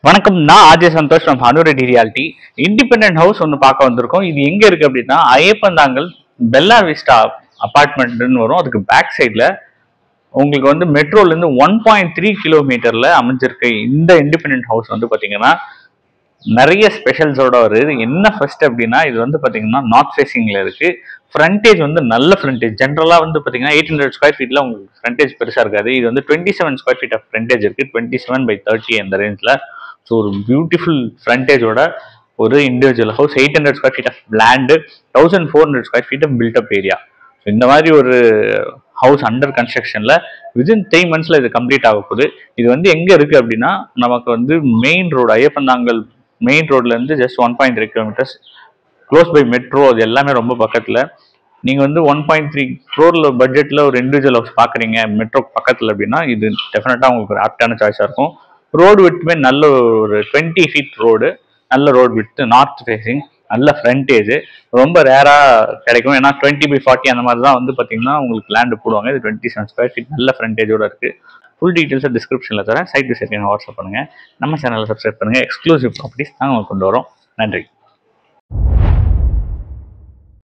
வணக்கம். நான் RJ Santhosh from Hanu Reddy realty. Independent house ஒன்று பார்க்க வந்திருக்கோம். இது எங்க இருக்கு அப்படின்னா ஐயப்பந்தாங்கல் பெல்லா விஸ்டா அபார்ட்மெண்ட்னு வரும். அதுக்கு பேக் சைட்ல உங்களுக்கு வந்து மெட்ரோல இருந்து 1.3 கிலோமீட்டர்ல அமைஞ்சிருக்கு. இந்த இண்டிபெண்டன்ட் ஹவுஸ் வந்து பாத்தீங்கன்னா நிறைய ஸ்பெஷல்ஸோட வருது. என்ன ஃபர்ஸ்ட் அப்படின்னா இது வந்து பாத்தீங்கன்னா நார்த் ஃபேசிங்ல இருக்கு. ஃப்ரண்டேஜ் வந்து நல்ல ஃப்ரண்டேஜ். ஜென்ரலா வந்து பாத்தீங்கன்னா 800 ஸ்கொயர் ஃபீட்ல உங்களுக்கு ஃப்ரண்டேஜ் பெருசா இருக்காது. இது வந்து 27 ஸ்கொயர் ஃபீட் ஆஃப் ஃப்ரண்டேஜ் இருக்கு. 27/30 அந்த ரேஞ்ச்ல. ஸோ ஒரு பியூட்டிஃபுல் ஃப்ரண்டேஜோட ஒரு individual house. 800 square feet of land, 1400 square feet of built up area. So இந்த மாதிரி ஒரு ஹவுஸ் அண்டர் கன்ஸ்ட்ரக்ஷன்ல வித்தின் 3 monthsல இது கம்ப்ளீட் ஆக போகுது. இது வந்து எங்க இருக்கு அப்படின்னா நமக்கு வந்து மெயின் ரோடு ஐயப்பந்தாங்கல் மெயின் ரோட்ல இருந்து just 1.3 kilometres, close by metro. அது எல்லாமே ரொம்ப பக்கத்துல. நீங்க வந்து 1.3 crore பட்ஜெட்ல ஒரு இண்டிவிஜுவல் ஹவுஸ் பாக்குறீங்க மெட்ரோ பக்கத்துல அப்படின்னா இது டெஃபினட்டா உங்களுக்கு ஒரு ஆப்டான சாய்ஸா இருக்கும். ரோடு விட்டுமே நல்ல ஒரு 20 feet ரோடு, நல்ல ரோடு விட்டு, நார்த் ஃபேசிங், நல்ல ஃப்ரண்டேஜ். ரொம்ப ரேரா கிடைக்கும். ஏன்னா 20/40 அந்த மாதிரி தான் வந்து பாத்தீங்கன்னா உங்களுக்கு லேண்டு போடுவாங்க. இது 27 ஸ்கொயர் ஃபீட் நல்ல ஃப்ரண்டேஜோட இருக்கு. ஃபுல் டீட்டெயில்ஸை டிஸ்கிரிப்ஷன்ல தரேன். சைட் டு சைட் வாட்ஸ்அப் பண்ணுங்க. நம்ம சேனலை சப்ஸ்கிரைப் பண்ணுங்க. எக்ஸ்க்ளூசிவ் ப்ராப்பர்ட்டிஸ் நாங்கள் கொண்டு வரோம். நன்றி.